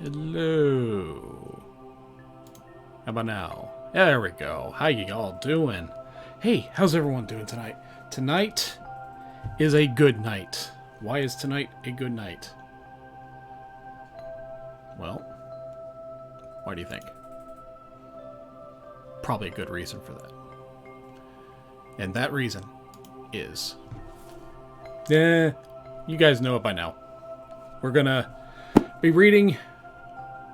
Hello. How about now? There we go. How you all doing? Hey, how's everyone doing tonight? Tonight is a good night. Why is tonight a good night? Well, why do you think? Probably a good reason for that. And that reason is... you guys know it by now. We're gonna be reading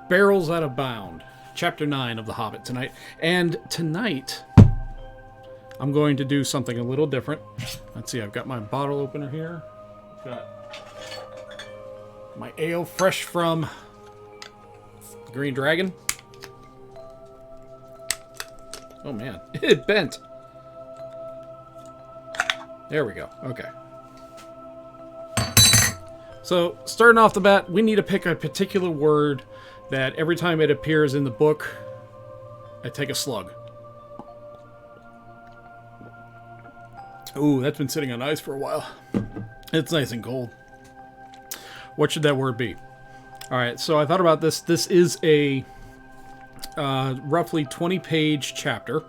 Barrels Out of Bound, Chapter 9 of The Hobbit tonight. And tonight, I'm going to do something a little different. Let's see, I've got my bottle opener here. I've got my ale fresh from the Green Dragon. Oh man, it bent. There we go. Okay. So, starting off the bat, we need to pick a particular word that every time it appears in the book, I take a slug. Ooh, that's been sitting on ice for a while. It's nice and cold. What should that word be? Alright, so I thought about this. This is a roughly 20-page chapter.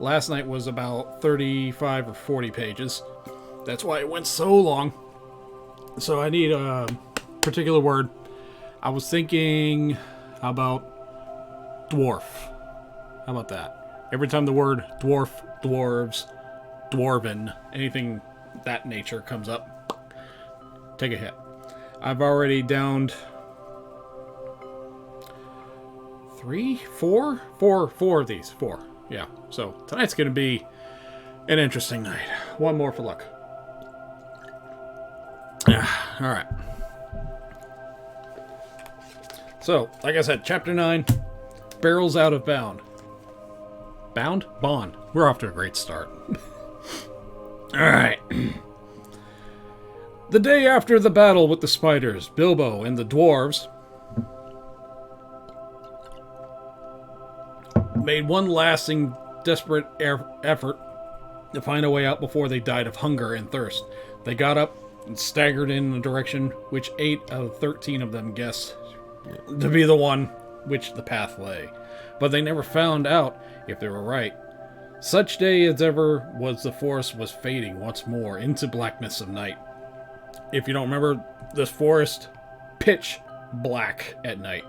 Last night was about 35 or 40 pages. That's why it went so long. So I need a particular word. I was thinking, how about dwarf? How about that? Every time the word dwarf, dwarves, dwarven, anything that nature comes up, take a hit. I've already downed four of these. Four. Yeah. So tonight's going to be an interesting night. One more for luck. All right. So, like I said, Chapter 9, Barrels Out of Bound. Bound? Bond. We're off to a great start. All right. The day after the battle with the spiders, Bilbo and the dwarves made one lasting, desperate effort to find a way out before they died of hunger and thirst. They got up and staggered in a direction which 8 out of 13 of them guessed to be the one which the path lay. But they never found out if they were right. Such day as ever was, the forest was fading once more into blackness of night. If you don't remember, this forest, pitch black at night.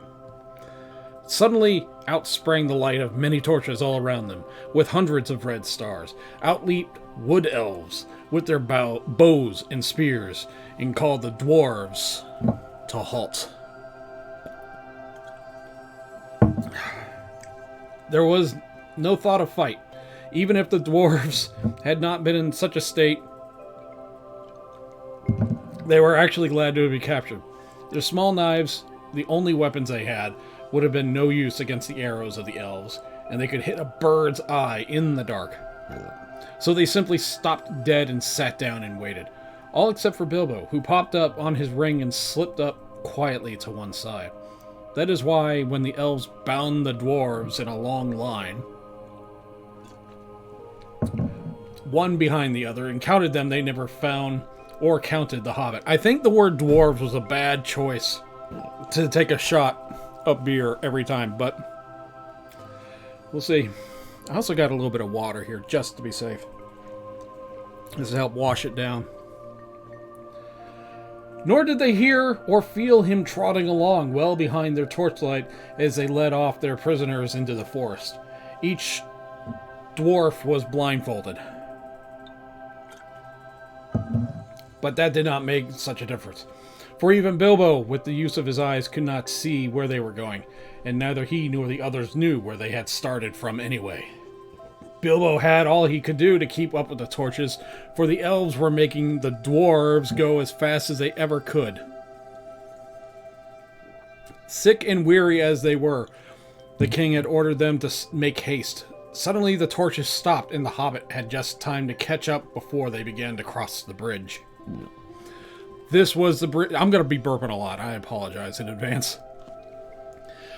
Suddenly, out sprang the light of many torches all around them, with hundreds of red stars. Out leaped wood elves, with their bows and spears, and called the dwarves to halt. There was no thought of fight. Even if the dwarves had not been in such a state, they were actually glad to be captured. Their small knives, the only weapons they had, would have been no use against the arrows of the elves, and they could hit a bird's eye in the dark. So they simply stopped dead and sat down and waited. All except for Bilbo, who popped up on his ring and slipped up quietly to one side. That is why, when the elves bound the dwarves in a long line, one behind the other, and counted them, they never found or counted the Hobbit. I think the word dwarves was a bad choice to take a shot of beer every time, but we'll see. I also got a little bit of water here, just to be safe. This will help wash it down. Nor did they hear or feel him trotting along well behind their torchlight as they led off their prisoners into the forest. Each dwarf was blindfolded. But that did not make such a difference. For even Bilbo, with the use of his eyes, could not see where they were going, and neither he nor the others knew where they had started from anyway. Bilbo had all he could do to keep up with the torches, for the elves were making the dwarves go as fast as they ever could. Sick and weary as they were, the king had ordered them to make haste. Suddenly the torches stopped, and the Hobbit had just time to catch up before they began to cross the bridge. This was the bridge. I'm going to be burping a lot. I apologize in advance.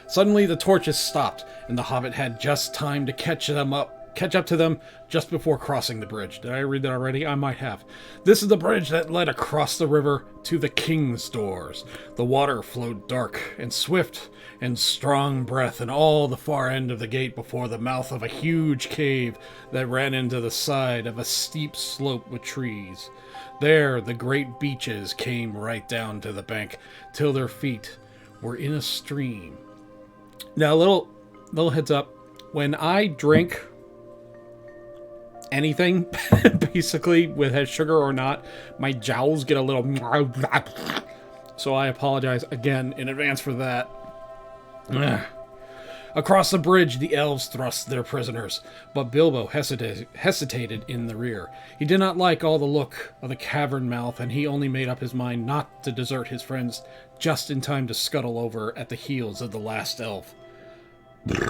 Suddenly the torches stopped, and the Hobbit had just time to catch them up catch up to them just before crossing the bridge. Did I read that already? I might have. This is the bridge that led across the river to the king's doors. The water flowed dark and swift and strong breath in all the far end of the gate before the mouth of a huge cave that ran into the side of a steep slope with trees. There, the great beaches came right down to the bank till their feet were in a stream. Now, little heads up. When I drink anything, basically, with has sugar or not, my jowls get a little... So I apologize again in advance for that. Across the bridge, the elves thrust their prisoners, but Bilbo hesitated in the rear. He did not like all the look of the cavern mouth, and he only made up his mind not to desert his friends just in time to scuttle over at the heels of the last elf.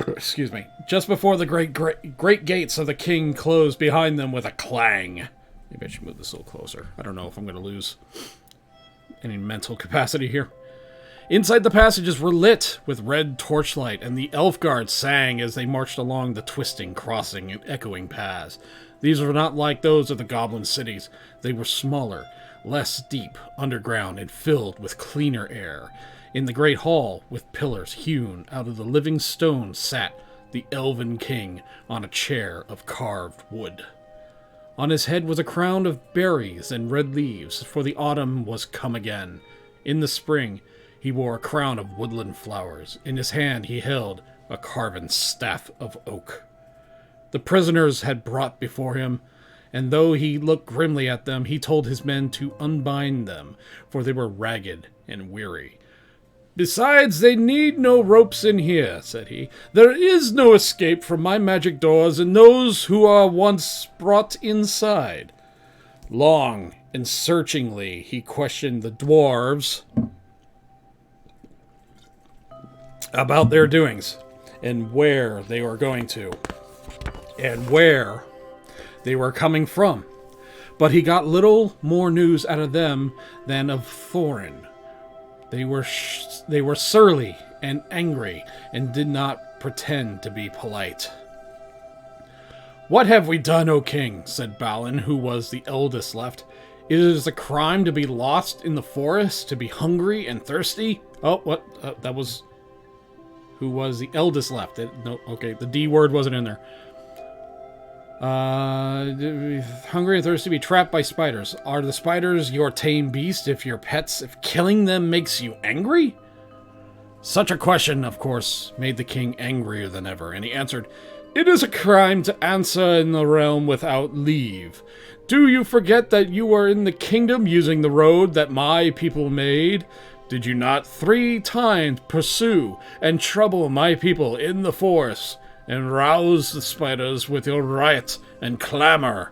Excuse me. Just before the great gates of the king closed behind them with a clang. Maybe I should move this a little closer. I don't know if I'm going to lose any mental capacity here. Inside, the passages were lit with red torchlight, and the elf guards sang as they marched along the twisting, crossing, and echoing paths. These were not like those of the goblin cities. They were smaller, less deep, underground, and filled with cleaner air. In the great hall, with pillars hewn out of the living stone, sat the elven king on a chair of carved wood. On his head was a crown of berries and red leaves, for the autumn was come again. In the spring, he wore a crown of woodland flowers. In his hand he held a carven staff of oak. The prisoners had brought before him, and though he looked grimly at them, he told his men to unbind them, for they were ragged and weary. "Besides, they need no ropes in here," said he. "There is no escape from my magic doors and those who are once brought inside." Long and searchingly he questioned the dwarves about their doings, and where they were going to, and where they were coming from. But he got little more news out of them than of Thorin. They were surly and angry, and did not pretend to be polite. "What have we done, O king?" said Balin, who was the eldest left. "It is a crime to be lost in the forest, to be hungry and thirsty." Oh, what? That was... Who was the eldest left? No, okay, the D word wasn't in there. Hungry and thirsty, be trapped by spiders. Are the spiders your tame beast, if your pets, if killing them makes you angry? Such a question, of course, made the king angrier than ever, and he answered, "It is a crime to answer in the realm without leave. Do you forget that you were in the kingdom using the road that my people made? Did you not 3 times pursue and trouble my people in the forest, and rouse the spiders with your riot and clamor?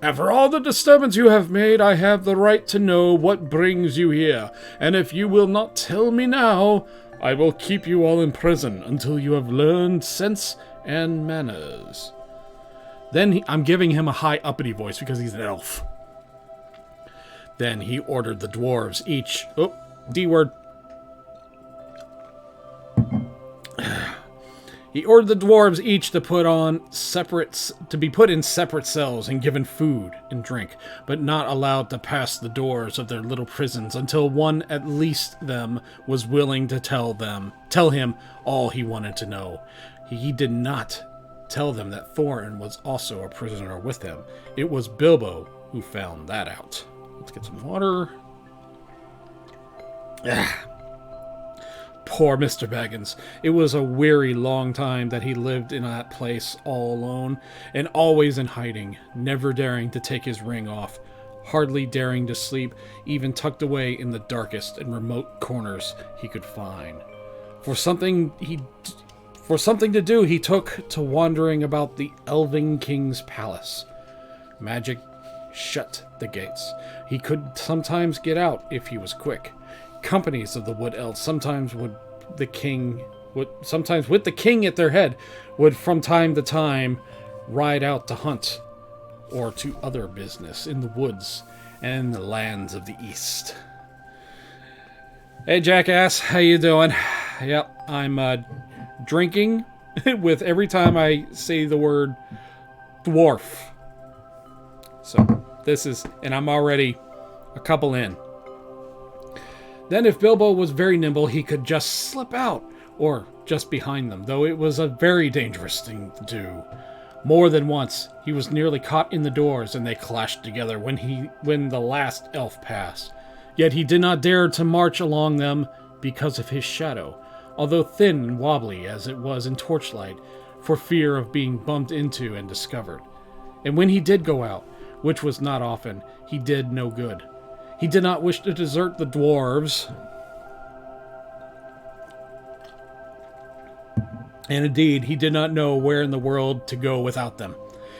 After all the disturbance you have made, I have the right to know what brings you here, and if you will not tell me now, I will keep you all in prison until you have learned sense and manners." Then I'm giving him a high uppity voice because he's an elf. Then he ordered the dwarves each... Oh, D word. He ordered the dwarves each to be put in separate cells and given food and drink, but not allowed to pass the doors of their little prisons until one at least them was willing to tell him all he wanted to know. He did not tell them that Thorin was also a prisoner with him. It was Bilbo who found that out. Let's get some water. Poor Mr. Baggins. It was a weary long time that he lived in that place all alone, and always in hiding, never daring to take his ring off, hardly daring to sleep, even tucked away in the darkest and remote corners he could find. For something to do, he took to wandering about the Elven King's palace. Magic shut the gates. He could sometimes get out if he was quick. Companies of the Wood Elves, sometimes with the king at their head, would from time to time ride out to hunt or to other business in the woods and the lands of the east. Hey, jackass, how you doing? Yep, I'm drinking with every time I say the word dwarf. So, this is, and I'm already a couple in. Then if Bilbo was very nimble, he could just slip out, or just behind them, though it was a very dangerous thing to do. More than once, he was nearly caught in the doors, and they clashed together when the last elf passed. Yet he did not dare to march along them because of his shadow, although thin and wobbly as it was in torchlight, for fear of being bumped into and discovered. And when he did go out, which was not often, he did no good. He did not wish to desert the dwarves, and indeed, he did not know where in the world to go without them.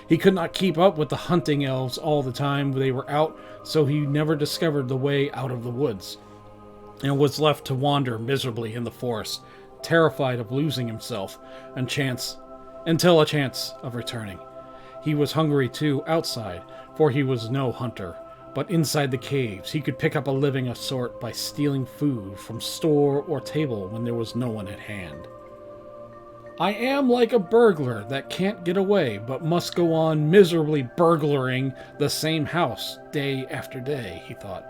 He could not keep up with the hunting elves all the time they were out, so he never discovered the way out of the woods, and was left to wander miserably in the forest, terrified of losing himself, until a chance of returning. He was hungry, too, outside, for he was no hunter. But inside the caves, he could pick up a living of sort by stealing food from store or table when there was no one at hand. I am like a burglar that can't get away, but must go on miserably burglaring the same house day after day, he thought.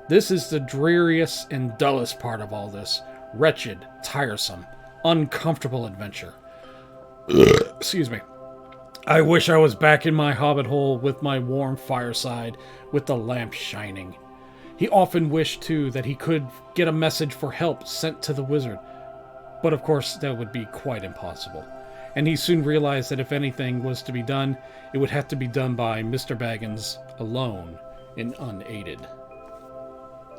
This is the dreariest and dullest part of all this wretched, tiresome, uncomfortable adventure. Excuse me. I wish I was back in my hobbit hole with my warm fireside, with the lamp shining. He often wished, too, that he could get a message for help sent to the wizard. But of course, that would be quite impossible. And he soon realized that if anything was to be done, it would have to be done by Mr. Baggins alone and unaided.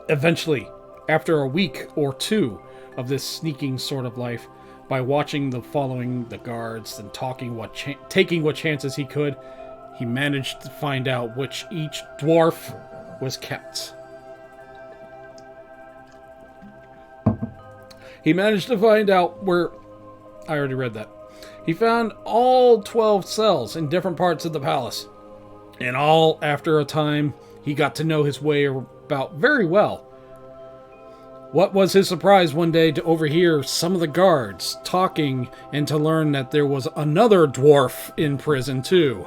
Eventually, after a week or two of this sneaking sort of life, by following the guards and taking what chances he could, he managed to find out which each dwarf was kept. He managed to find out where... I already read that. He found all 12 cells in different parts of the palace. And all after a time, he got to know his way about very well. What was his surprise one day to overhear some of the guards talking and to learn that there was another dwarf in prison too.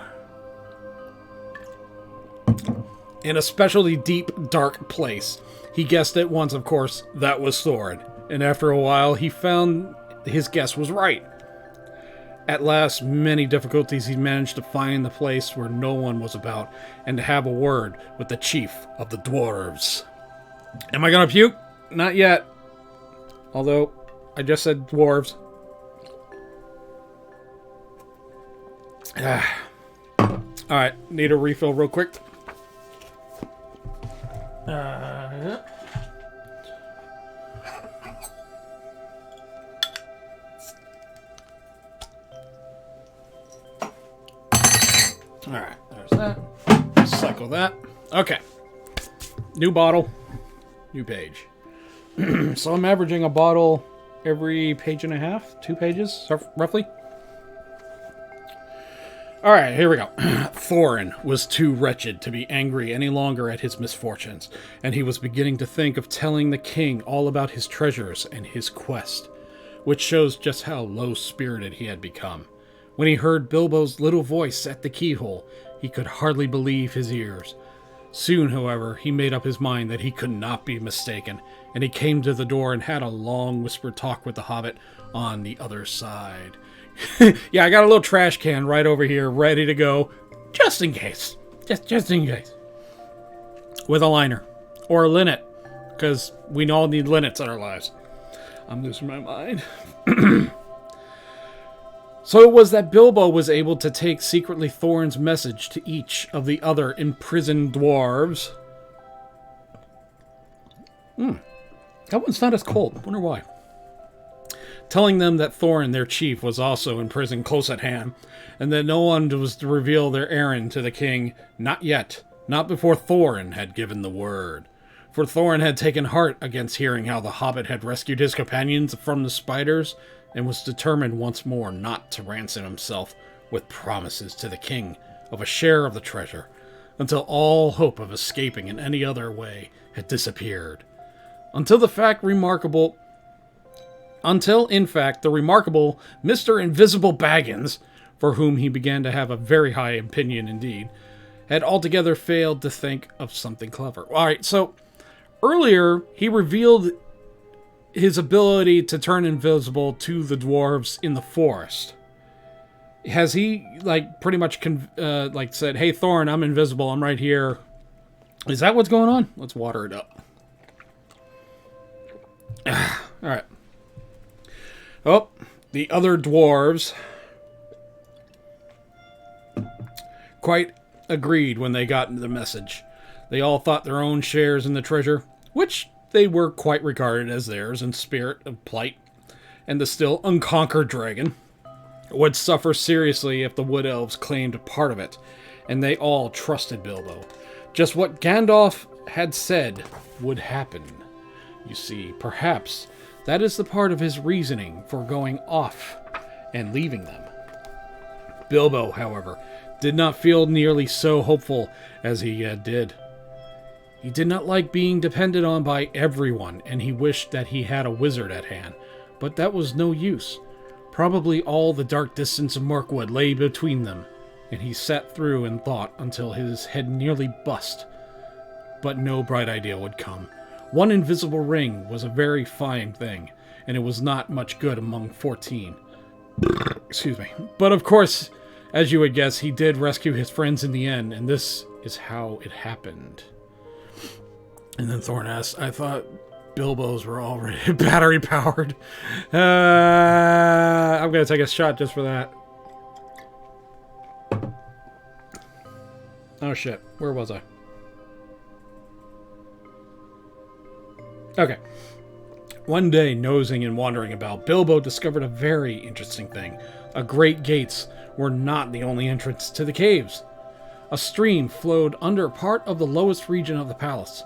In a especially deep, dark place. He guessed at once, of course, that was Thorin. And after a while, he found his guess was right. At last, many difficulties, he managed to find the place where no one was about and to have a word with the chief of the dwarves. Am I gonna puke? Not yet. Although, I just said dwarves. Alright, need a refill real quick. Alright, there's that. Cycle that. Okay. New bottle. New page. So I'm averaging a bottle every page and a half. 2 pages, roughly. Alright, here we go. Thorin was too wretched to be angry any longer at his misfortunes, and he was beginning to think of telling the king all about his treasures and his quest, which shows just how low-spirited he had become. When he heard Bilbo's little voice at the keyhole, he could hardly believe his ears. Soon, however, he made up his mind that he could not be mistaken, and he came to the door and had a long whispered talk with the hobbit on the other side. Yeah, I got a little trash can right over here, ready to go, just in case. Just in case. With a liner. Or a linnet, because we all need linnets in our lives. I'm losing my mind. So it was that Bilbo was able to take secretly Thorin's message to each of the other imprisoned dwarves. That one's not as cold. I wonder why. Telling them that Thorin, their chief, was also in prison close at hand, and that no one was to reveal their errand to the king, not yet, not before Thorin had given the word. For Thorin had taken heart against hearing how the hobbit had rescued his companions from the spiders, and was determined once more not to ransom himself with promises to the king of a share of the treasure, until all hope of escaping in any other way had disappeared. Until, in fact, the remarkable Mr. Invisible Baggins for whom he began to have a very high opinion indeed, had altogether failed to think of something clever. Alright, so earlier he revealed his ability to turn invisible to the dwarves in the forest. Has he, like, pretty much, said, hey, Thorn, I'm invisible, I'm right here. Is that what's going on? Let's water it up. Alright. Oh, the other dwarves quite agreed when they got the message. They all thought their own shares in the treasure, which they were quite regarded as theirs in spirit of plight, and the still unconquered dragon would suffer seriously if the wood elves claimed a part of it, and they all trusted Bilbo. Just what Gandalf had said would happen. You see, perhaps that is the part of his reasoning for going off and leaving them. Bilbo, however, did not feel nearly so hopeful as he did. He did not like being depended on by everyone, and he wished that he had a wizard at hand, but that was no use. Probably all the dark distance of Mirkwood lay between them, and he sat through and thought until his head nearly bust. But no bright idea would come. One invisible ring was a very fine thing, and it was not much good among 14. Excuse me. But of course, as you would guess, he did rescue his friends in the end, and this is how it happened. And then Thorn asked, I thought Bilbo's were already battery powered. I'm going to take a shot just for that. Oh shit, where was I? Okay. One day, nosing and wandering about, Bilbo discovered a very interesting thing. A great gates were not the only entrance to the caves. A stream flowed under part of the lowest region of the palace,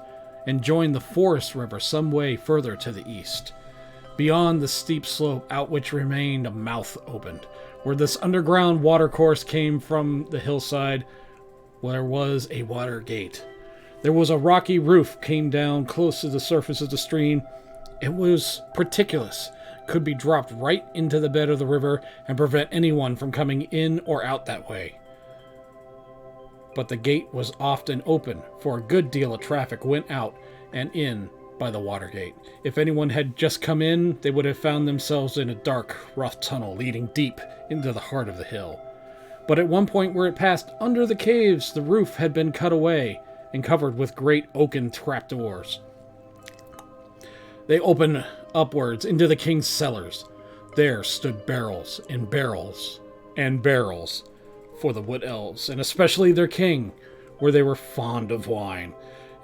and joined the forest river some way further to the east. Beyond the steep slope out which remained a mouth opened, where this underground watercourse came from the hillside, there was a water gate. There was a rocky roof came down close to the surface of the stream. It was particulous, could be dropped right into the bed of the river and prevent anyone from coming in or out that way. But the gate was often open, for a good deal of traffic went out and in by the water gate. If anyone had just come in, they would have found themselves in a dark, rough tunnel leading deep into the heart of the hill. But at one point where it passed under the caves, the roof had been cut away and covered with great oaken trapdoors. They opened upwards into the king's cellars. There stood barrels and barrels and barrels for the wood elves, and especially their king, where they were fond of wine,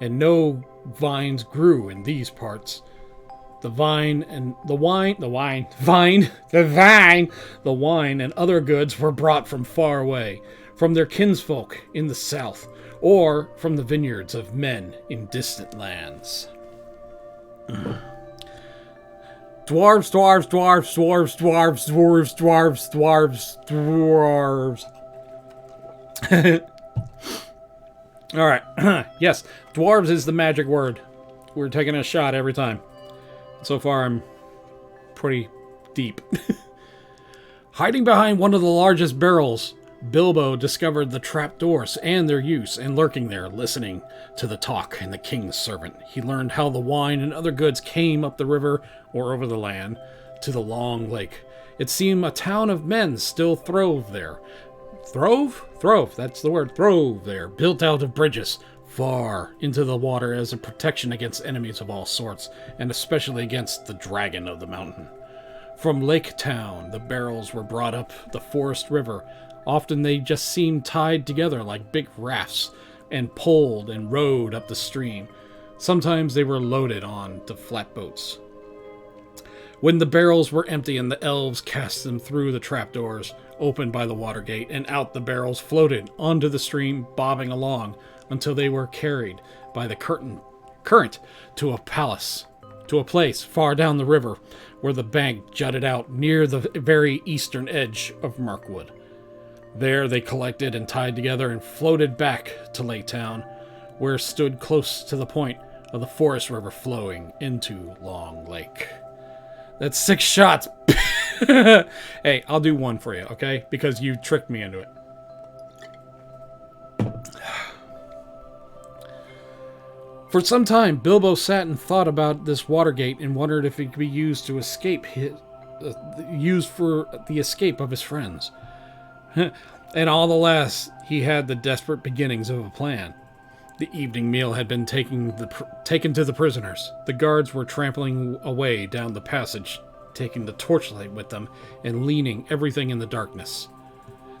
and no vines grew in these parts. The wine and other goods were brought from far away, from their kinsfolk in the south, or from the vineyards of men in distant lands. Dwarves, dwarves, dwarves, dwarves, dwarves, dwarves, dwarves, dwarves, dwarves. Alright. Yes, dwarves is the magic word. We're taking a shot every time. So far, I'm pretty deep. Hiding behind one of the largest barrels, Bilbo discovered the trapdoors and their use, and lurking there, listening to the talk and the king's servant, he learned how the wine and other goods came up the river or over the land to the long lake. It seemed a town of men still throve there. Throve, that's the word, throve there, built out of bridges far into the water as a protection against enemies of all sorts, and especially against the dragon of the mountain. From Lake Town, the barrels were brought up the forest river. Often they just seemed tied together like big rafts and pulled and rowed up the stream. Sometimes they were loaded on to flatboats. When the barrels were empty and the elves cast them through the trapdoors opened by the water gate, and out the barrels floated onto the stream, bobbing along until they were carried by the current to a place far down the river where the bank jutted out near the very eastern edge of Mirkwood. There they collected and tied together and floated back to Lake Town, where stood close to the point of the forest river flowing into Long Lake. That's 6 shots. Hey, I'll do one for you, okay? Because you tricked me into it. For some time, Bilbo sat and thought about this Watergate and wondered if it could be used to escape used for the escape of his friends. And all the less, he had the desperate beginnings of a plan. The evening meal had been taken to the prisoners. The guards were trampling away down the passage, taking the torchlight with them and leaning everything in the darkness.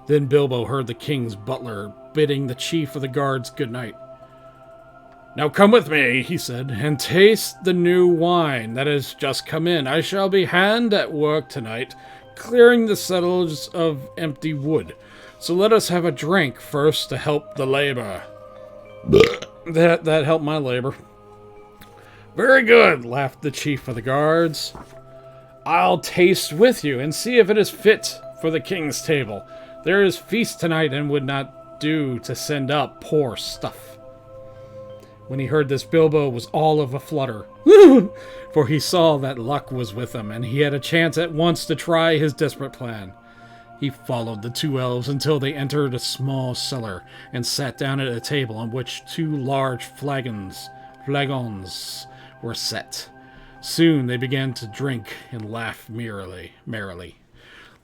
Then Bilbo heard the king's butler bidding the chief of the guards good night. "Now come with me," he said, "and taste the new wine that has just come in. I shall be hand at work tonight, clearing the cellars of empty wood. So let us have a drink first to help the labor." That helped my labor. "Very good," laughed the chief of the guards. "I'll taste with you and see if it is fit for the king's table. There is feast tonight and would not do to send up poor stuff." When he heard this, Bilbo was all of a flutter, for he saw that luck was with him, and he had a chance at once to try his desperate plan. He followed the two elves until they entered a small cellar, and sat down at a table on which two large flagons were set. Soon they began to drink and laugh merrily.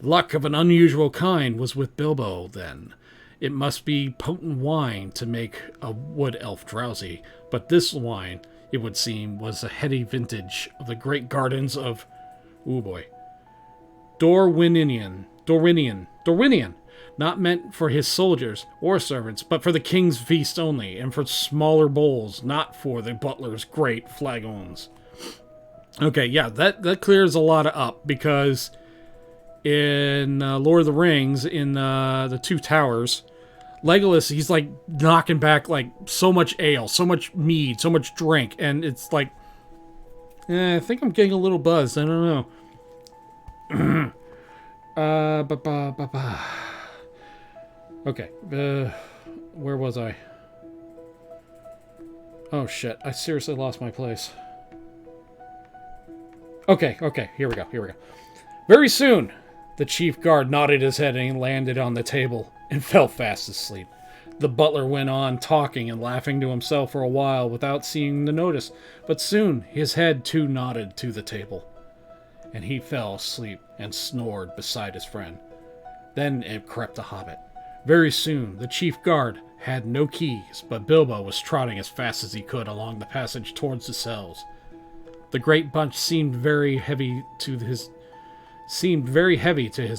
Luck of an unusual kind was with Bilbo, then. It must be potent wine to make a wood elf drowsy, but this wine, it would seem, was a heady vintage of the great gardens of, Dorwinion, not meant for his soldiers or servants, but for the king's feast only, and for smaller bowls, not for the butler's great flagons. Okay, yeah, that clears a lot up, because in Lord of the Rings, in the Two Towers, Legolas, he's like knocking back like so much ale, so much mead, so much drink, and it's like, I think I'm getting a little buzzed. I don't know. Okay, where was I? Oh shit, I seriously lost my place. Okay, here we go. Very soon, the chief guard nodded his head and landed on the table and fell fast asleep. The butler went on talking and laughing to himself for a while without seeming to notice, but soon his head too nodded to the table, and he fell asleep and snored beside his friend. Then it crept the Hobbit. Very soon the chief guard had no keys, but Bilbo was trotting as fast as he could along the passage towards the cells. The great bunch seemed very heavy to his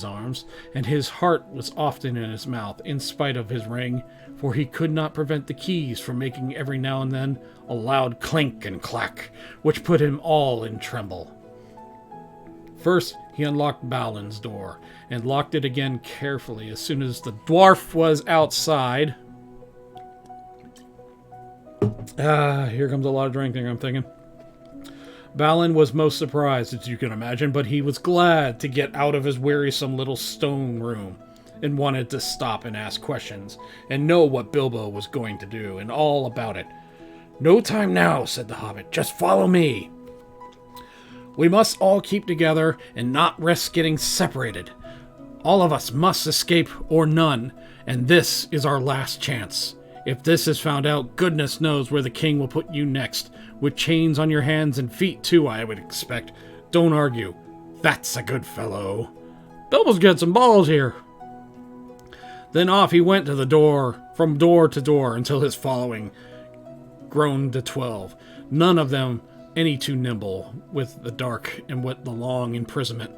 arms, and his heart was often in his mouth, in spite of his ring, for he could not prevent the keys from making every now and then a loud clink and clack, which put him all in tremble. First, he unlocked Balin's door, and locked it again carefully as soon as the dwarf was outside. Here comes a lot of drinking, I'm thinking. Balin was most surprised, as you can imagine, but he was glad to get out of his wearisome little stone room, and wanted to stop and ask questions, and know what Bilbo was going to do, and all about it. "No time now," said the Hobbit. "Just follow me. We must all keep together, and not risk getting separated. All of us must escape, or none, and this is our last chance. If this is found out, goodness knows where the king will put you next. With chains on your hands and feet, too, I would expect. Don't argue. That's a good fellow. Bilbo's got some balls here." Then off he went to the door, from door to door, until his following grown to 12. None of them any too nimble with the dark and with the long imprisonment.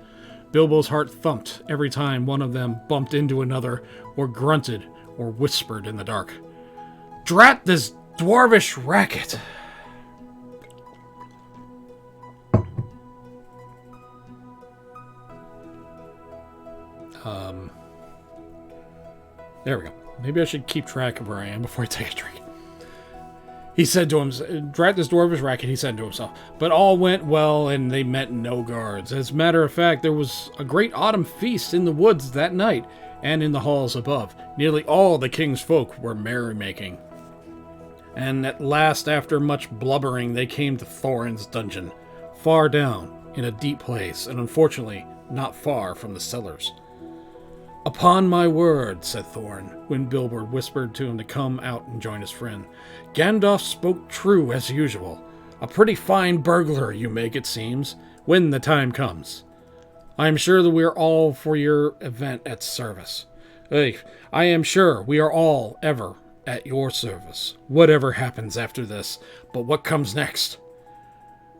Bilbo's heart thumped every time one of them bumped into another, or grunted, or whispered in the dark. "Drat this dwarvish racket!" There we go. Maybe I should keep track of where I am before I take a drink. He said to himself, "Drat this dwarvish racket," he said to himself. But all went well, and they met no guards. As a matter of fact, there was a great autumn feast in the woods that night, and in the halls above. Nearly all the king's folk were merrymaking. And at last, after much blubbering, they came to Thorin's dungeon, far down, in a deep place, and unfortunately, not far from the cellars. "Upon my word," said Thorin, when Bilbo whispered to him to come out and join his friend. "Gandalf spoke true as usual. A pretty fine burglar you make, it seems, when the time comes. I am sure that we are all for your event at service. I am sure we are all ever at your service, whatever happens after this. But what comes next?"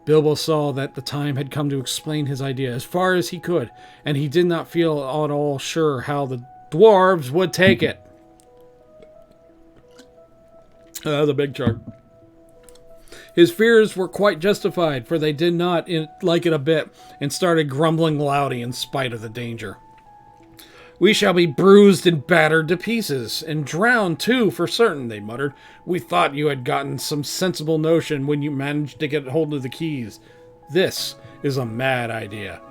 Bilbo saw that the time had come to explain his idea as far as he could, and he did not feel at all sure how the dwarves would take it. That was a big chart. His fears were quite justified, for they did not like it a bit, and started grumbling loudly in spite of the danger. "We shall be bruised and battered to pieces, and drowned too, for certain," they muttered. "We thought you had gotten some sensible notion when you managed to get hold of the keys. This is a mad idea."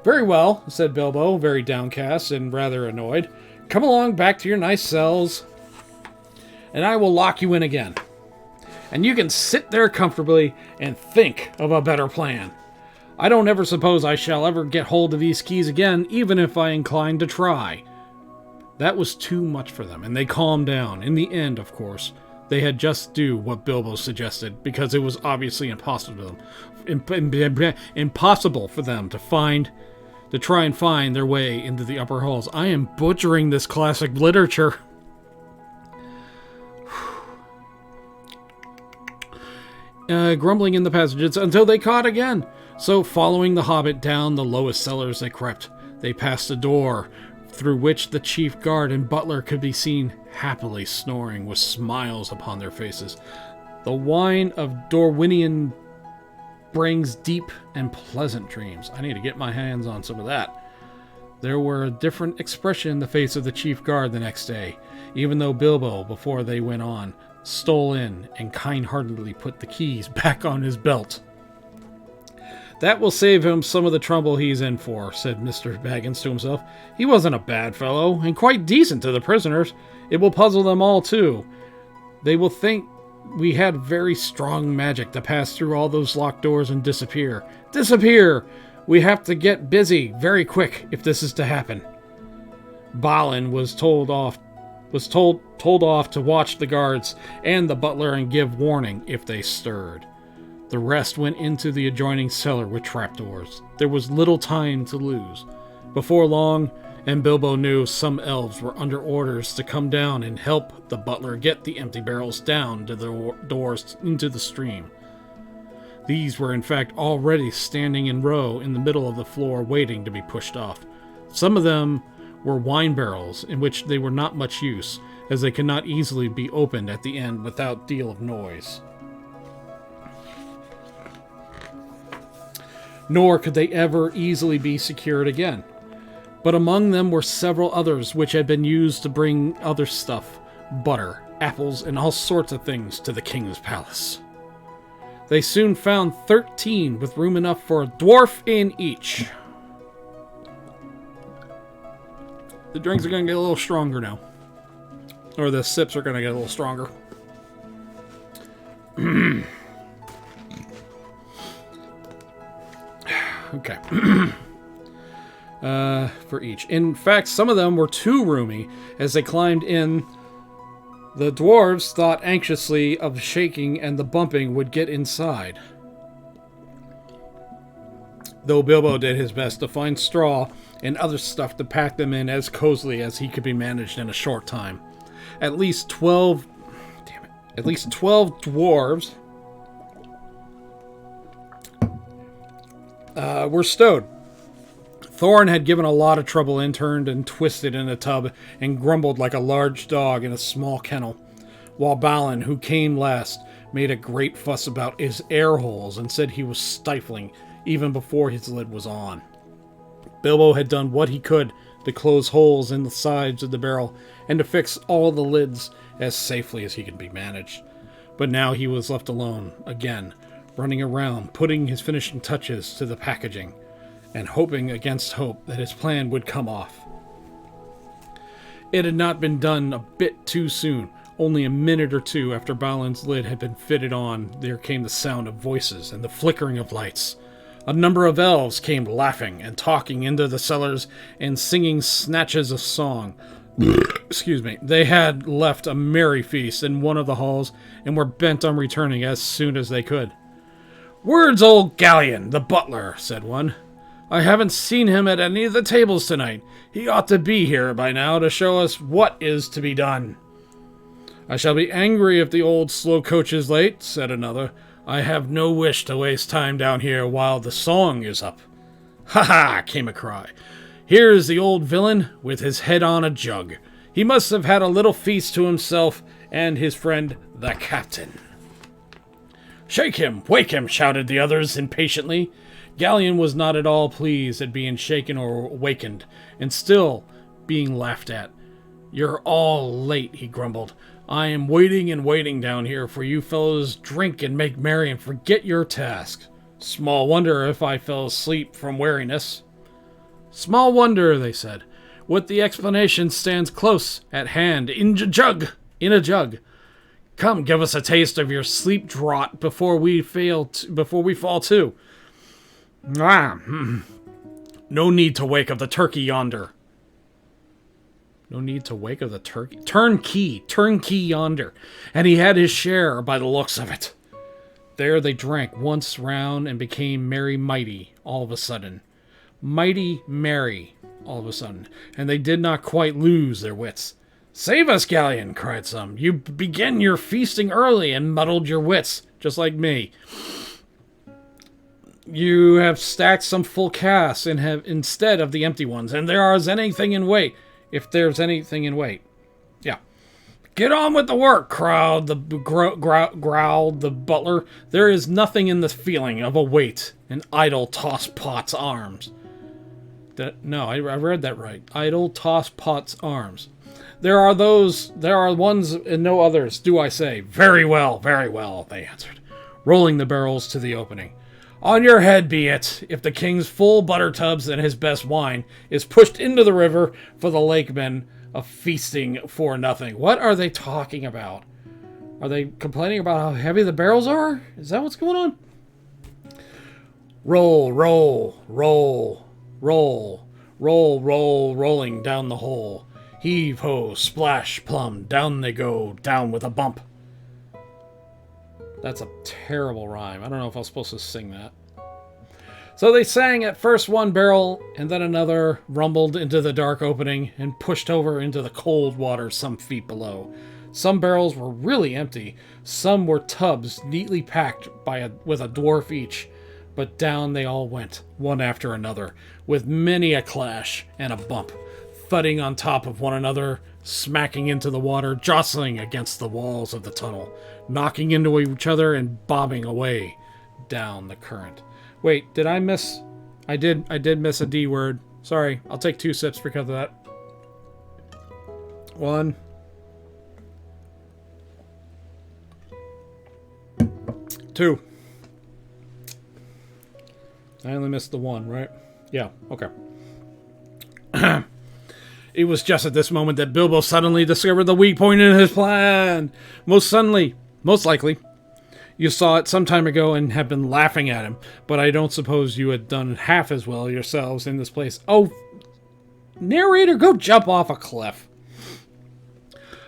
"Very well," said Bilbo, very downcast and rather annoyed. "Come along back to your nice cells, and I will lock you in again. And you can sit there comfortably and think of a better plan. I don't ever suppose I shall ever get hold of these keys again, even if I incline to try." That was too much for them, and they calmed down. In the end, of course, they had just do what Bilbo suggested, because it was obviously impossible for them to try and find their way into the upper halls. I am butchering this classic literature. Grumbling in the passages until they caught again. So, following the Hobbit down the lowest cellars they crept, they passed a door through which the chief guard and butler could be seen happily snoring with smiles upon their faces. The wine of Dorwinion brings deep and pleasant dreams. I need to get my hands on some of that. There were a different expression in the face of the chief guard the next day, even though Bilbo, before they went on, stole in and kind-heartedly put the keys back on his belt. "That will save him some of the trouble he's in for," said Mr. Baggins to himself. "He wasn't a bad fellow, and quite decent to the prisoners. It will puzzle them all, too. They will think we had very strong magic to pass through all those locked doors and disappear. Disappear! We have to get busy very quick if this is to happen." Balin was told off to watch the guards and the butler and give warning if they stirred. The rest went into the adjoining cellar with trapdoors. There was little time to lose. Before long, and Bilbo knew some elves were under orders to come down and help the butler get the empty barrels down to the doors into the stream. These were in fact already standing in row in the middle of the floor waiting to be pushed off. Some of them were wine barrels in which they were not much use, as they could not easily be opened at the end without deal of noise. Nor could they ever easily be secured again. But among them were several others which had been used to bring other stuff, butter, apples, and all sorts of things to the king's palace. They soon found 13 with room enough for a dwarf in each. The drinks are going to get a little stronger now. Or the sips are going to get a little stronger. Okay. For each. In fact, some of them were too roomy. As they climbed in, the dwarves thought anxiously of shaking and the bumping would get inside. Though Bilbo did his best to find straw and other stuff to pack them in as cozily as he could be managed in a short time. At least 12 dwarves were stowed. Thorin had given a lot of trouble and turned and twisted in a tub and grumbled like a large dog in a small kennel, while Balin, who came last, made a great fuss about his air holes and said he was stifling even before his lid was on. Bilbo had done what he could to close holes in the sides of the barrel and to fix all the lids as safely as he could be managed. But now he was left alone, again, running around, putting his finishing touches to the packaging, and hoping against hope that his plan would come off. It had not been done a bit too soon. Only a minute or two after Balin's lid had been fitted on, there came the sound of voices and the flickering of lights. A number of elves came laughing and talking into the cellars and singing snatches of song. Excuse me. They had left a merry feast in one of the halls and were bent on returning as soon as they could. "Where's old Galleon, the butler?" said one. "I haven't seen him at any of the tables tonight. He ought to be here by now to show us what is to be done." "I shall be angry if the old slow coach is late," said another. "I have no wish to waste time down here while the song is up." "Ha ha!" came a cry. "Here's the old villain with his head on a jug. He must have had a little feast to himself and his friend, the captain." "Shake him! Wake him!" shouted the others impatiently. Galleon was not at all pleased at being shaken or awakened, and still being laughed at. "You're all late," he grumbled. "I am waiting and waiting down here for you fellows to drink and make merry and forget your task. Small wonder if I fell asleep from weariness." "Small wonder," they said. "What the explanation stands close at hand in a jug. Come, give us a taste of your sleep draught before we fall to. No need to wake of the turkey yonder." No need to wake of the turkey. Turnkey yonder. And he had his share by the looks of it. There they drank once round and became mighty all of a sudden. Mighty merry all of a sudden. And they did not quite lose their wits. "Save us, Galleon," cried some. "You begin your feasting early and muddled your wits, just like me. You have stacked some full casks and have instead of the empty ones, and there's anything in wait. If there's anything in wait. Yeah. "Get on with the work," growled the butler. "There is nothing in the feeling of a wait and idle toss pots arms." No, I read that right. Idle toss pots arms. There are ones and no others, do I say. Very well, they answered, rolling the barrels to the opening. "On your head be it, if the king's full butter tubs and his best wine is pushed into the river for the lakemen of feasting for nothing." What are they talking about? Are they complaining about how heavy the barrels are? Is that what's going on? Roll, roll, roll, roll, roll, roll, rolling down the hole. Heave ho, splash, plumb, down they go, down with a bump. That's a terrible rhyme. I don't know if I was supposed to sing that. So they sang at first one barrel, and then another rumbled into the dark opening and pushed over into the cold water some feet below. Some barrels were really empty. Some were tubs neatly packed with a dwarf each. But down they all went, one after another, with many a clash and a bump, thudding on top of one another, smacking into the water, jostling against the walls of the tunnel, knocking into each other and bobbing away down the current. Wait, did I miss? I did miss a D word. Sorry, I'll take 2 sips because of that. 1. 2. I only missed the 1, right? Yeah, okay. It was just at this moment that Bilbo suddenly discovered the weak point in his plan. Most likely, you saw it some time ago and have been laughing at him, but I don't suppose you had done half as well yourselves in this place. Oh, narrator, go jump off a cliff.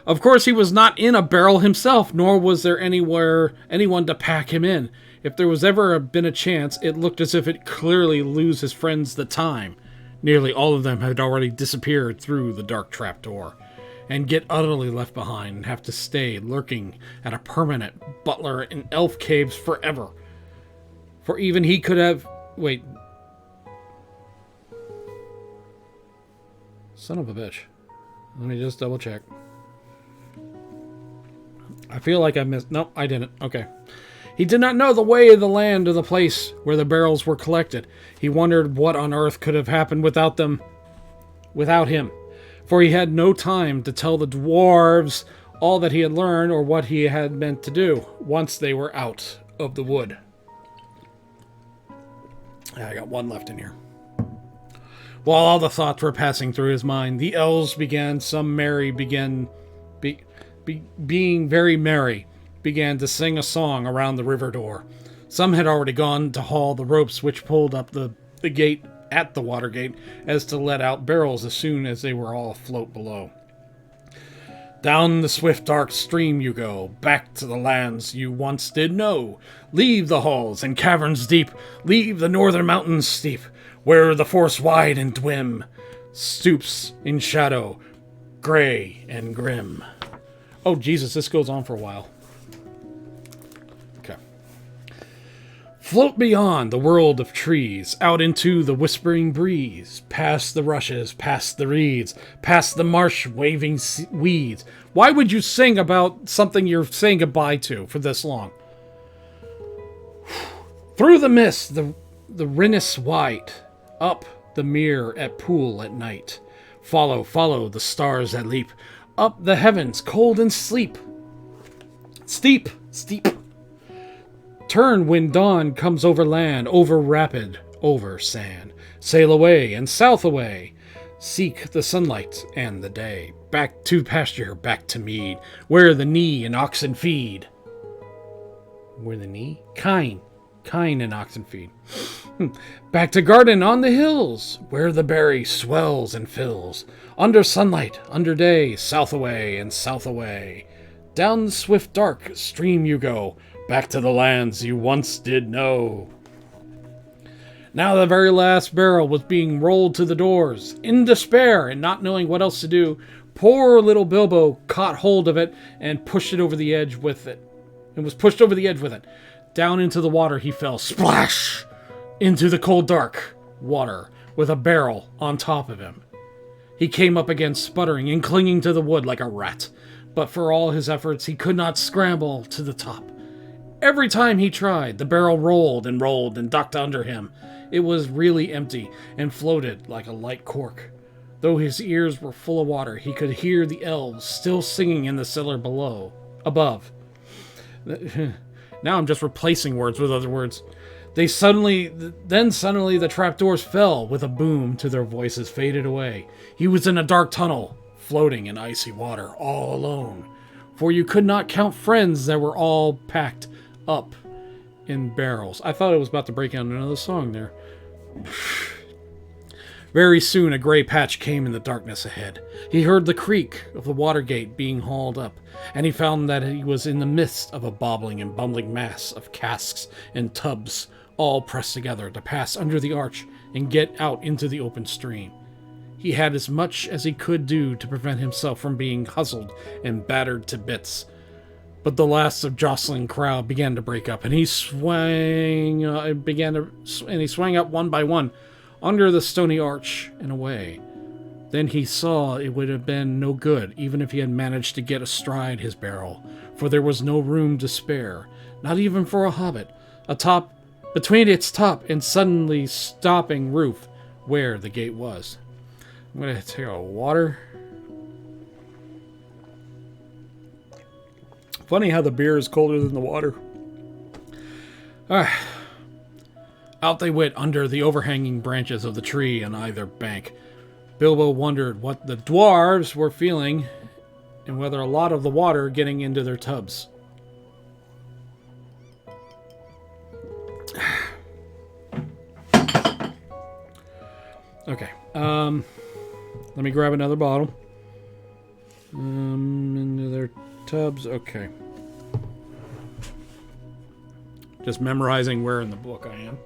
Of course, he was not in a barrel himself, nor was there anyone to pack him in. If there was ever been a chance, it looked as if it clearly lose his friends the time. Nearly all of them had already disappeared through the dark trapdoor, and get utterly left behind and have to stay lurking at a permanent butler in elf caves forever. For even he could have... Wait. Son of a bitch. Let me just double check. I feel like I missed... Nope, I didn't. Okay. He did not know the way of the land or the place where the barrels were collected. He wondered what on earth could have happened without him. For he had no time to tell the dwarves all that he had learned or what he had meant to do once they were out of the wood. I got 1 left in here. While all the thoughts were passing through his mind, the elves began being very merry, began to sing a song around the river door. Some had already gone to haul the ropes which pulled up the gate at the water gate, as to let out barrels as soon as they were all afloat below. Down the swift dark stream you go, back to the lands you once did know. Leave the halls and caverns deep, leave the northern mountains steep, where the forest wide and dim stoops in shadow, gray and grim. Oh, Jesus, this goes on for a while. Okay. Float beyond the world of trees, out into the whispering breeze, past the rushes, past the reeds, past the marsh waving weeds. Why would you sing about something you're saying goodbye to for this long? Through the mist, the Rinnis white, up the mere at pool at night. Follow, follow the stars that leap, up the heavens cold and steep. Turn when dawn comes over land, over rapid, over sand. Sail away and south away. Seek the sunlight and the day. Back to pasture, back to mead, where the knee and oxen feed. Where the knee? Kine and oxen feed. Back to garden on the hills, where the berry swells and fills. Under sunlight, under day, south away and south away. Down the swift dark stream you go, back to the lands you once did know. Now the very last barrel was being rolled to the doors. In despair and not knowing what else to do, poor little Bilbo caught hold of it and pushed it over the edge with it. And was pushed over the edge with it. Down into the water he fell, splash! Into the cold dark water with a barrel on top of him. He came up again sputtering and clinging to the wood like a rat. But for all his efforts, he could not scramble to the top. Every time he tried, the barrel rolled and ducked under him. It was really empty and floated like a light cork. Though his ears were full of water, he could hear the elves still singing in the cellar above. Now I'm just replacing words with other words. Suddenly the trapdoors fell with a boom till their voices faded away. He was in a dark tunnel, floating in icy water, all alone. For you could not count friends that were all packed up in barrels. I thought it was about to break out another song there. Very soon a gray patch came in the darkness ahead. He heard the creak of the water gate being hauled up, and he found that he was in the midst of a bobbling and bumbling mass of casks and tubs, all pressed together to pass under the arch and get out into the open stream. He had as much as he could do to prevent himself from being hustled and battered to bits. But the last of jostling crowd began to break up, and he swang up one by one under the stony arch and away. Then he saw it would have been no good, even if he had managed to get astride his barrel, for there was no room to spare, not even for a hobbit, between its top and suddenly stopping roof where the gate was. I'm going to take a water. Funny how the beer is colder than the water. Out they went under the overhanging branches of the tree on either bank. Bilbo wondered what the dwarves were feeling and whether a lot of the water getting into their tubs. Okay. Let me grab another bottle. Into their tubs. Okay. Just memorizing where in the book I am.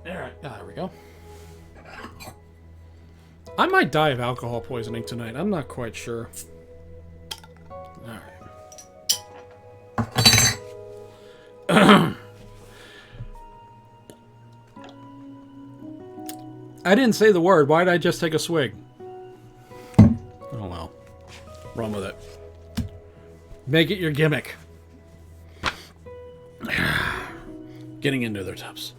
Alright, there we go. I might die of alcohol poisoning tonight. I'm not quite sure. Alright. I didn't say the word. Why did I just take a swig? Oh well. Run with it. Make it your gimmick. Getting into their tubs.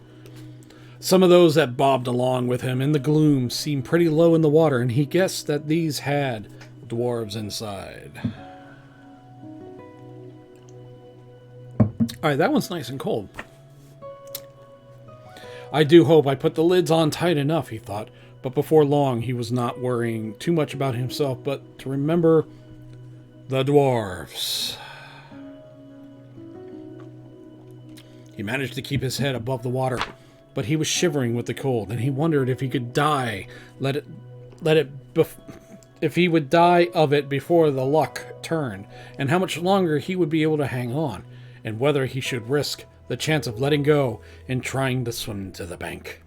Some of those that bobbed along with him in the gloom seemed pretty low in the water, and he guessed that these had dwarves inside. Alright, that one's nice and cold. I do hope I put the lids on tight enough, he thought, but before long he was not worrying too much about himself, but to remember the dwarves. He managed to keep his head above the water, but he was shivering with the cold, and he wondered if he could die, if he would die of it before the luck turned, and how much longer he would be able to hang on, and whether he should risk the chance of letting go and trying to swim to the bank.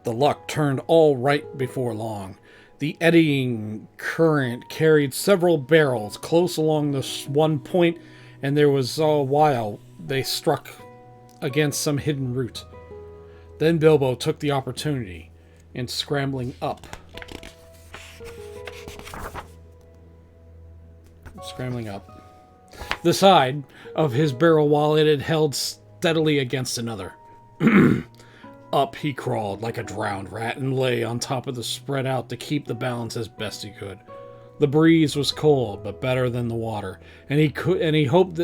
The luck turned all right before long. The eddying current carried several barrels close along this one point, and there was a while they struck against some hidden root. Then Bilbo took the opportunity, and scrambling up the side of his barrel while it had held steadily against another. Up he crawled like a drowned rat and lay on top of the spread out to keep the balance as best he could. The breeze was cold, but better than the water, and he hoped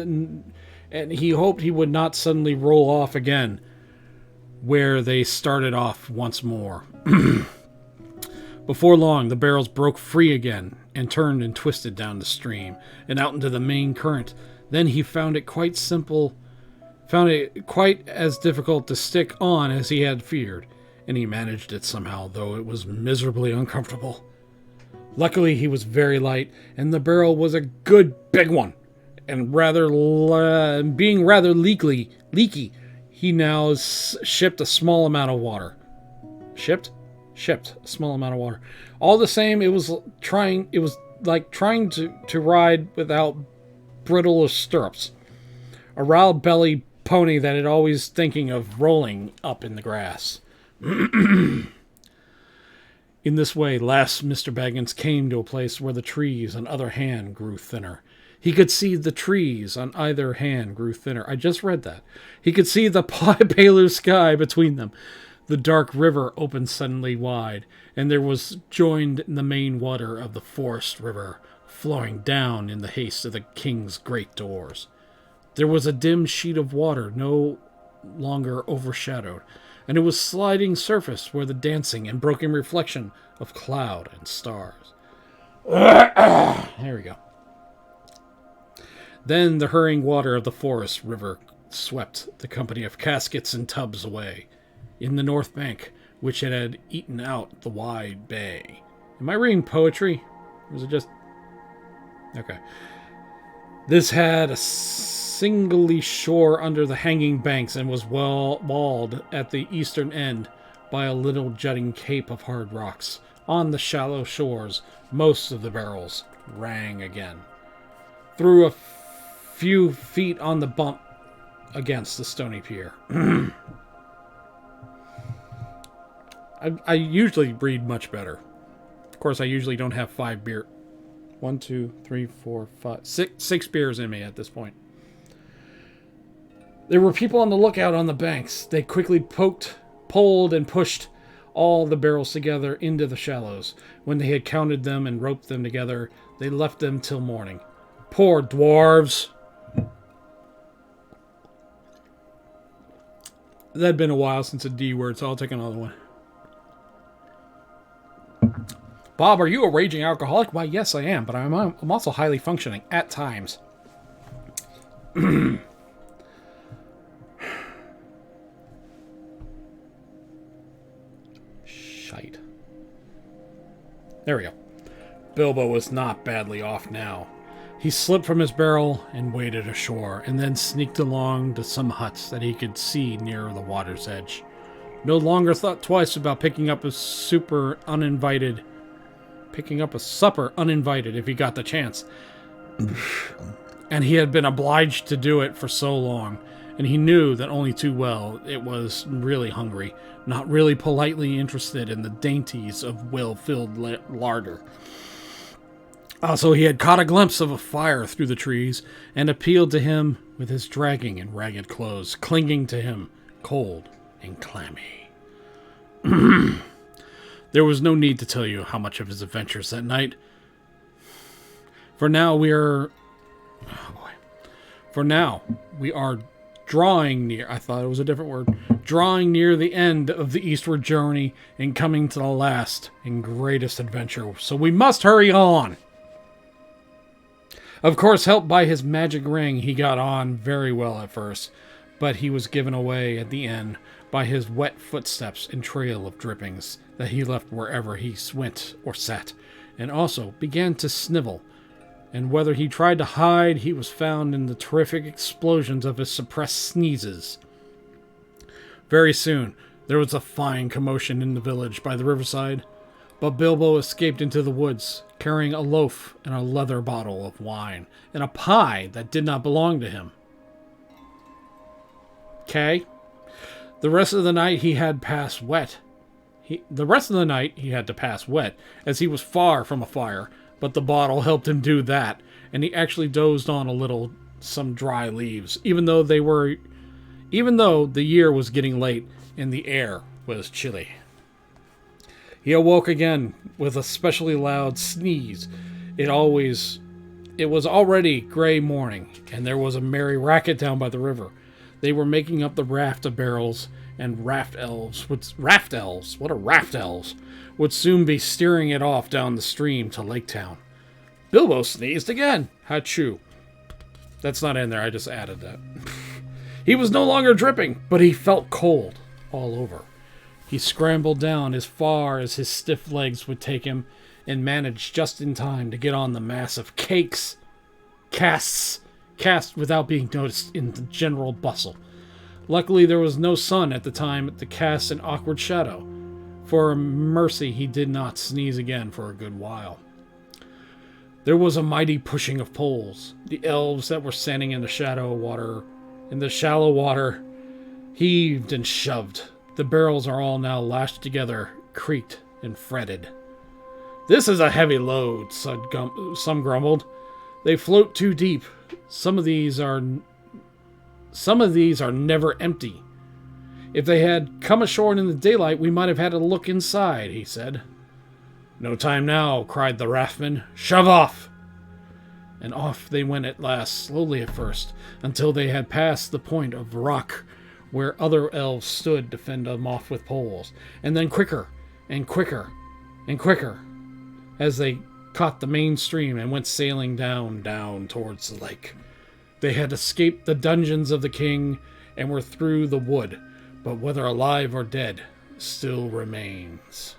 he would not suddenly roll off again, where they started off once more. Before long, the barrels broke free again and turned and twisted down the stream and out into the main current. Then he found it quite as difficult to stick on as he had feared, and he managed it somehow, though it was miserably uncomfortable. Luckily, he was very light, and the barrel was a good big one, and being rather leaky, he now shipped a small amount of water. Shipped a small amount of water. All the same, it was like trying to ride without bridle or stirrups. A round belly pony that had always thinking of rolling up in the grass. In this way, last Mr. Baggins came to a place where the trees on either hand grew thinner. He could see the trees on either hand grew thinner. I just read that. He could see the paler sky between them. The dark river opened suddenly wide, and there was joined in the main water of the forest river, flowing down in the haste of the king's great doors. There was a dim sheet of water no longer overshadowed, and it was sliding surface where the dancing and broken reflection of cloud and stars. There we go. Then the hurrying water of the forest river swept the company of caskets and tubs away. In the north bank, which it had eaten out the wide bay. Am I reading poetry? Or is it just... Okay. This had a singly shore under the hanging banks and was well walled at the eastern end by a little jutting cape of hard rocks. On the shallow shores, most of the barrels rang again. Through a few feet on the bump against the stony pier. I usually read much better. Of course, I usually don't have 5 beer. 1, 2, 3, 4, 5, 6 beers in me at this point. There were people on the lookout on the banks. They quickly pulled and pushed all the barrels together into the shallows. When they had counted them and roped them together, they left them till morning. Poor dwarves! That had been a while since a D word, so I'll take another one. Bob, are you a raging alcoholic? Why, yes, I am, but I'm also highly functioning at times. Shite. There we go. Bilbo was not badly off now. He slipped from his barrel and waded ashore, and then sneaked along to some huts that he could see near the water's edge. No longer thought twice about picking up a supper uninvited if he got the chance. And he had been obliged to do it for so long, and he knew that only too well it was really hungry, not really politely interested in the dainties of well-filled larder. Also, he had caught a glimpse of a fire through the trees, and appealed to him with his dragging and ragged clothes, clinging to him, cold and clammy. There was no need to tell you how much of his adventures that night. For now we are drawing near, I thought it was a different word, drawing near the end of the eastward journey and coming to the last and greatest adventure. So we must hurry on. Of course, helped by his magic ring, he got on very well at first. but he was given away at the end by his wet footsteps and trail of drippings that he left wherever he went or sat, and also began to snivel. And whether he tried to hide, he was found in the terrific explosions of his suppressed sneezes. Very soon, there was a fine commotion in the village by the riverside, but Bilbo escaped into the woods, carrying a loaf and a leather bottle of wine, and a pie that did not belong to him. Okay? The rest of the night he had to pass wet, as he was far from a fire, but the bottle helped him do that, and he actually dozed on some dry leaves, even though the year was getting late and the air was chilly. He awoke again with a specially loud sneeze. It was already gray morning, and there was a merry racket down by the river. They were making up the raft of barrels, and raft elves would soon be steering it off down the stream to Lake Town. Bilbo sneezed again. Hachoo. That's not in there, I just added that. He was no longer dripping, but he felt cold all over. He scrambled down as far as his stiff legs would take him, and managed just in time to get on the mass of casts without being noticed in the general bustle. Luckily, there was no sun at the time to cast an awkward shadow. For mercy, he did not sneeze again for a good while. There was a mighty pushing of poles. The elves that were standing in the shallow water, heaved and shoved. The barrels are all now lashed together, creaked, and fretted. "This is a heavy load," some grumbled. "They float too deep. Some of these are never empty. If they had come ashore in the daylight, we might have had a look inside," he said. "No time now," cried the raftman. "Shove off!" And off they went at last, slowly at first, until they had passed the point of rock where other elves stood to fend them off with poles, and then quicker and quicker and quicker, as they caught the main stream and went sailing down towards the lake. They had escaped the dungeons of the king and were through the wood, but whether alive or dead still remains.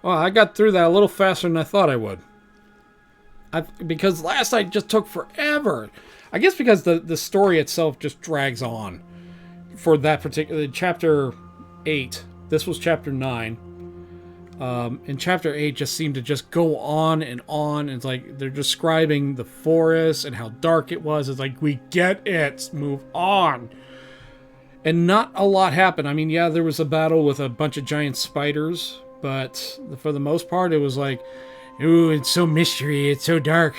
Well, I got through that a little faster than I thought I would. Because last night just took forever. I guess because the story itself just drags on for that particular chapter 8. This was chapter 9. And chapter 8 just seemed to just go on and on. It's like they're describing the forest and how dark it was. It's like, we get it. Move on. And not a lot happened. I mean, yeah, there was a battle with a bunch of giant spiders. But for the most part, it was like, ooh, it's so mystery. It's so dark.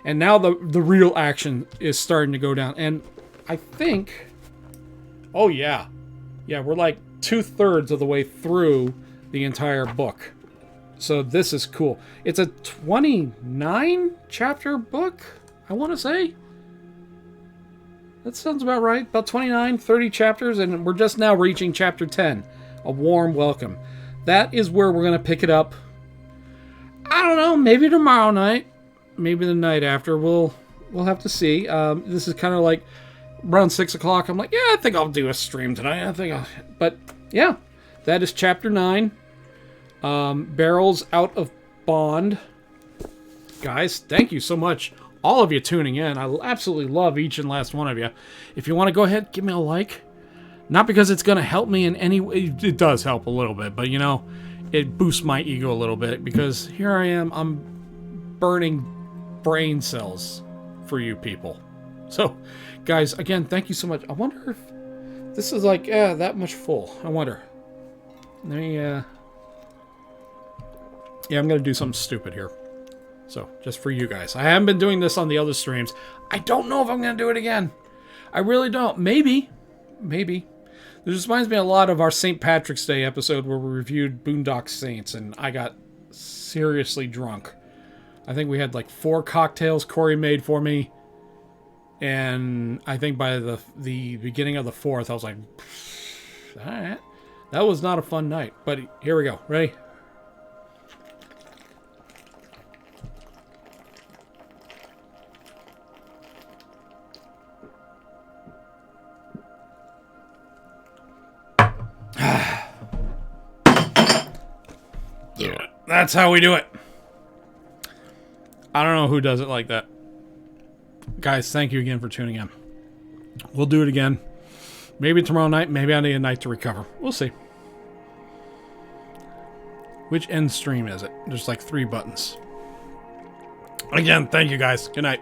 And now the real action is starting to go down. And I think... Oh, yeah. Yeah, we're like 2/3 of the way through the entire book. So this is cool. It's a 29-chapter book, I want to say. That sounds about right. About 29, 30 chapters. And we're just now reaching chapter 10. A warm welcome. That is where we're going to pick it up. I don't know. Maybe tomorrow night. Maybe the night after. We'll have to see. This is kind of like around 6 o'clock. I'm like, yeah, I think I'll do a stream tonight. But yeah, that is chapter 9. Barrels Out of Bond. Guys, thank you so much. All of you tuning in. I absolutely love each and last one of you. If you want to go ahead, give me a like. Not because it's going to help me in any way. It does help a little bit, but you know, it boosts my ego a little bit because here I am. I'm burning brain cells for you people. So, guys, again, thank you so much. I wonder if this is like, that much full. I wonder. Let me, yeah, I'm going to do something stupid here. So, just for you guys. I haven't been doing this on the other streams. I don't know if I'm going to do it again. I really don't. Maybe. This reminds me a lot of our St. Patrick's Day episode where we reviewed Boondock Saints, and I got seriously drunk. I think we had like 4 cocktails Corey made for me, and I think by the beginning of the 4th, I was like, alright, that was not a fun night. But here we go. Ready? Yeah, that's how we do it. I don't know who does it like that. Guys, thank you again for tuning in. We'll do it again. Maybe tomorrow night. Maybe I need a night to recover. We'll see. Which end stream is it? There's like 3 buttons. Again, thank you guys. Good night.